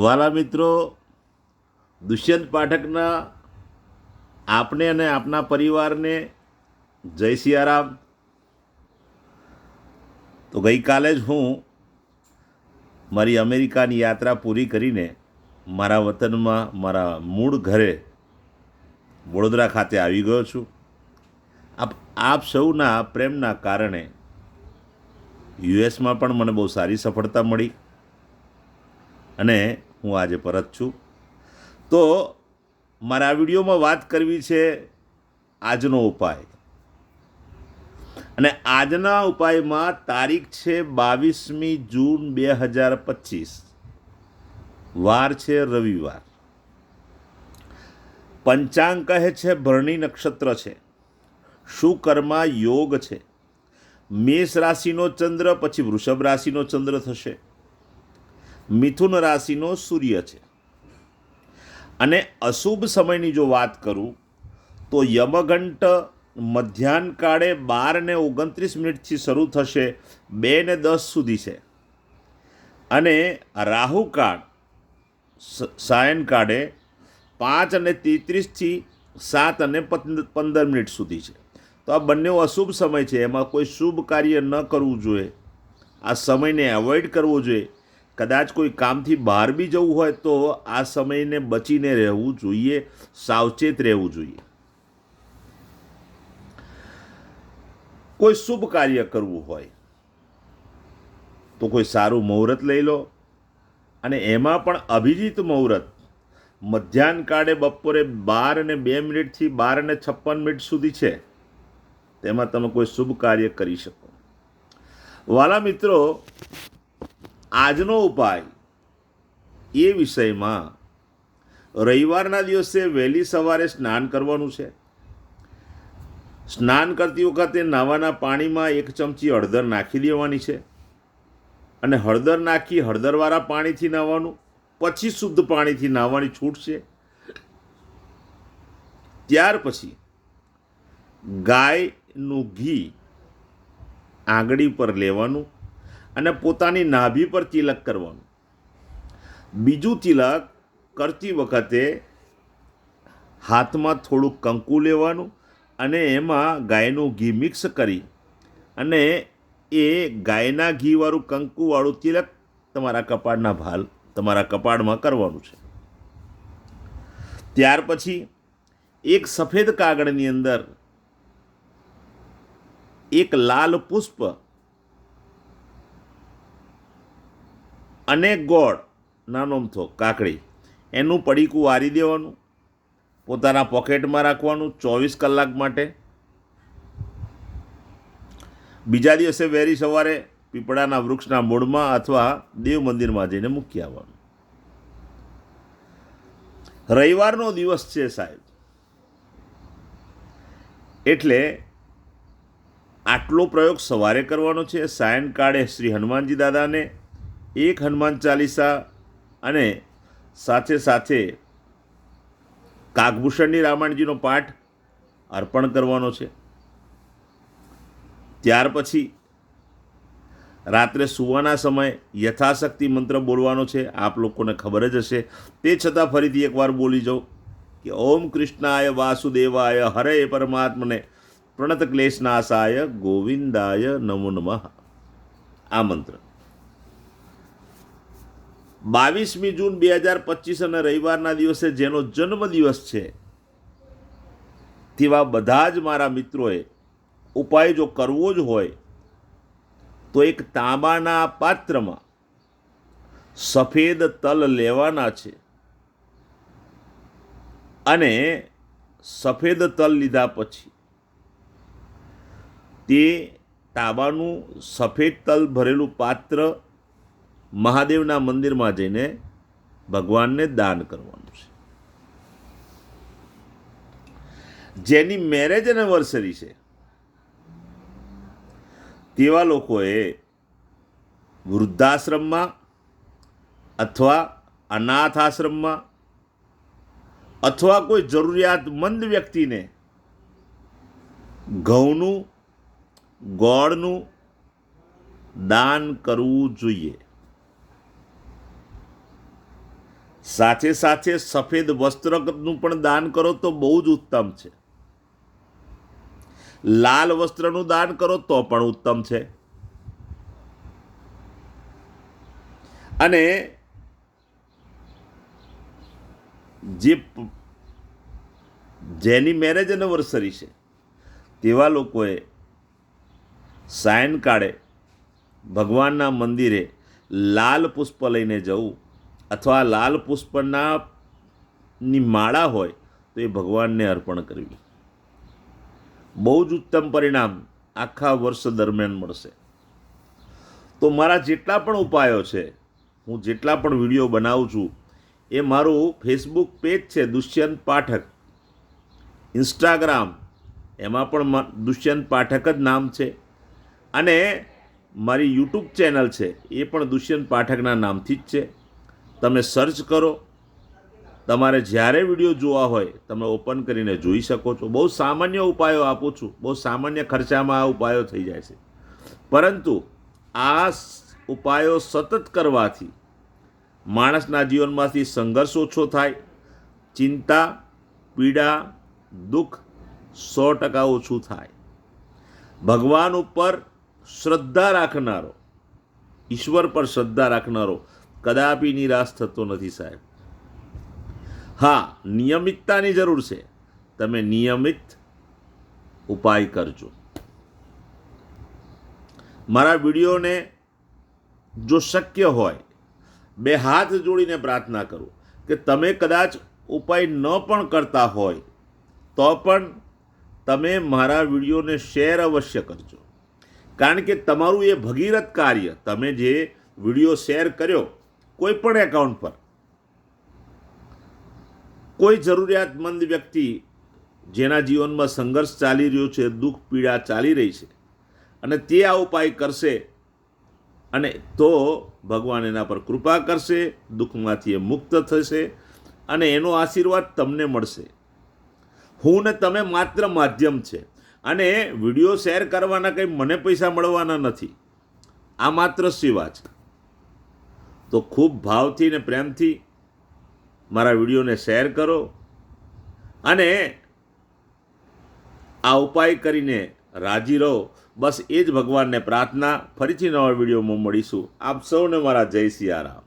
વાલા મિત્રો, દુષ્યંત પાઠકના આપને અને આપના પરિવારને જય સિયારામ. તો ગઈકાલે જ હું મારી અમેરિકાની યાત્રા પૂરી કરીને મારા વતનમાં મારા મૂળ ઘરે વડોદરા ખાતે આવી ગયો છું. આપ સૌના પ્રેમના કારણે યુએસમાં પણ મને બહુ સારી સફળતા મળી અને હું આજે પરત છું. તો મારા આ વિડીયોમાં વાત કરવી છે આજનો ઉપાય, અને આજના ઉપાયમાં તારીખ છે 22મી જૂન 2025, વાર છે રવિવાર. પંચાંગ કહે છે ભરણી નક્ષત્ર છે, શુકર્મા યોગ છે, મેષ રાશિનો ચંદ્ર પછી વૃષભ રાશિનો ચંદ્ર થશે, મિથુન રાશિનો સૂર્ય છે. અને અશુભ સમયની જો વાત કરું તો યમઘંટ મધ્યાહન કાળે 12:29 શરૂ થશે, 2:10 સુધી છે. અને રાહુકાળ સાયંકાળે 5:33 7:15 સુધી છે. તો આ બંને અશુભ સમય છે, એમાં કોઈ શુભ કાર્ય ન કરવું જોઈએ. આ સમયને એવોઇડ કરવો જોઈએ. કદાચ કોઈ કામથી બહાર બી જવું હોય તો આ સમયને બચીને રહેવું જોઈએ, સાવચેત રહેવું જોઈએ. કોઈ શુભ કાર્ય કરવું હોય તો કોઈ સારું મુહૂર્ત લઈ લો, અને એમાં પણ અભિજીત મુહૂર્ત મધ્યાહન કાળે બપોરે 12:02 થી 12:56 સુધી છે. તેમાં તમે કોઈ શુભ કાર્ય કરી શકો. વાલા મિત્રો, આજનો ઉપાય એ વિષયમાં રવિવારના દિવસે વહેલી સવારે સ્નાન કરવાનું છે. સ્નાન કરતી વખતે નાવાના પાણીમાં 1 ચમચી હળદર નાખી દેવાની છે, અને હળદર નાખી હળદરવાળા પાણીથી નાહવાનું, પછી શુદ્ધ પાણીથી નાહવાની છૂટ છે. ત્યાર પછી ગાયનું ઘી આંગળી પર લેવાનું અને પોતાની નાભી પર તિલક કરવાનું. બીજું તિલક કરતી વખતે હાથમાં થોડું કંકુ લેવાનું અને એમાં ગાયનું ઘી મિક્સ કરી અને એ ગાયના ઘીવાળું કંકુવાળું તિલક તમારા કપાળમાં કરવાનું છે. ત્યાર પછી એક સફેદ કાગળની અંદર એક લાલ પુષ્પ અને ગોળ, નાનો અમથો કાકડી, એનું પડીકું વારી દેવાનું, પોતાના પોકેટમાં રાખવાનું 24 કલાક માટે. બીજા દિવસે વહેલી સવારે પીપળાના વૃક્ષના મૂળમાં અથવા દેવ મંદિરમાં જઈને મૂકી આવવાનું. રવિવારનો દિવસ છે સાહેબ, એટલે આટલો પ્રયોગ સવારે કરવાનો છે. સાયંકાળે શ્રી હનુમાનજી દાદાને 1 હનુમાન ચાલીસા અને સાથે સાથે કાગભૂષણની રામાયણજીનો પાઠ અર્પણ કરવાનો છે. ત્યાર પછી રાત્રે સૂવાના સમયે યથાશક્તિ મંત્ર બોલવાનો છે. આપ લોકોને ખબર જ હશે, તે છતાં ફરીથી એકવાર બોલી જાઉં કે ઓમ કૃષ્ણાય વાસુદેવાય હરે પરમાત્મને પ્રણત ક્લેશનાશાય ગોવિંદાય નમો નમઃ. આ મંત્ર 22મી જૂન 2025 અને રવિવારના દિવસે જેનો જન્મદિવસ છે તેવા બધા જ મારા મિત્રોએ ઉપાય જો કરવો જ હોય તો એક તાંબાના પાત્રમાં સફેદ તલ લેવાના છે, અને સફેદ તલ લીધા પછી તે તાંબાનું સફેદ તલ ભરેલું પાત્ર મહાદેવના મંદિરમાં જઈને ભગવાનને દાન કરવાનું છે. જેની મેરેજ એનિવર્સરી છે તેવા લોકોએ વૃદ્ધાશ્રમમાં અથવા અનાથ આશ્રમમાં અથવા કોઈ જરૂરિયાતમંદ વ્યક્તિને ઘઉંનું, ગોળનું દાન કરવું જોઈએ. સાથે સાથે સફેદ વસ્ત્રનું પણ દાન કરો તો બહુ જ ઉત્તમ છે. લાલ વસ્ત્રનું દાન કરો તો પણ ઉત્તમ છે. અને જેની મેરેજ એનિવર્સરી છે તેવા લોકોએ સાયંકાળે ભગવાનના મંદિરે લાલ પુષ્પ લઈને જવું, અથવા લાલ પુષ્પની માળા હોય તો એ ભગવાનને અર્પણ કરવી. બહુ જ ઉત્તમ પરિણામ આખા વર્ષ દરમિયાન મળશે. તો મારા જેટલા પણ ઉપાયો છે, હું જેટલા પણ વિડીયો બનાવું છું, એ મારું ફેસબુક પેજ છે દુષ્યંત પાઠક, ઇન્સ્ટાગ્રામ એમાં પણ દુષ્યંત પાઠક જ નામ છે, અને મારી યુટ્યુબ ચેનલ છે એ પણ દુષ્યંત પાઠકના નામથી જ છે. તમે સર્ચ કરો, તમારે જ્યારે વિડીયો જોવા હોય તમે ઓપન કરીને જોઈ શકો છો. બહુ સામાન્ય ઉપાયો આપું છું, બહુ સામાન્ય ખર્ચામાં આ ઉપાયો થઈ જાય છે, પરંતુ આ ઉપાયો સતત કરવાથી માણસના જીવનમાંથી સંઘર્ષ ઓછો થાય, ચિંતા, પીડા, દુઃખ 100% ઓછું થાય. ભગવાન ઉપર શ્રદ્ધા રાખનારો, ઈશ્વર પર શ્રદ્ધા રાખનારો કદાપી નિરાશ થતો નથી સાહેબ. હા, નિયમિતતાની જરૂર છે. તમે નિયમિત ઉપાય કરજો. મારા વિડીયોને જો શક્ય હોય 2 હાથ જોડીને પ્રાર્થના કરું કે તમે કદાચ ઉપાય ન પણ કરતા હોય તો પણ તમે મારા વિડીયોને શેર અવશ્ય કરજો. કારણ કે તમારું એ ભગીરથ કાર્ય, તમે જે વિડીયો શેર કર્યો કોઈ પણ એકાઉન્ટ પર, કોઈ જરૂરિયાતમંદ વ્યક્તિ જેના જીવનમાં સંઘર્ષ ચાલી રહ્યો છે, દુઃખ પીડા ચાલી રહી છે, અને તે આ ઉપાય કરશે અને તો ભગવાન એના પર કૃપા કરશે, દુઃખમાંથી એ મુક્ત થશે અને એનો આશીર્વાદ તમને મળશે. હું ને તમે માત્ર માધ્યમ છે, અને વિડીયો શેર કરવાના કંઈ મને પૈસા મળવાના નથી. આ માત્ર સેવા છે. તો ખૂબ ભાવથી ને પ્રેમથી મારા વિડીયોને શેર કરો, અને આ ઉપાય કરીને રાજી રહો. બસ એ જ ભગવાનને પ્રાર્થના. ફરીથી નવા વિડીયોમાં મળીશું. આપ સૌને મારા જય સિયારામ.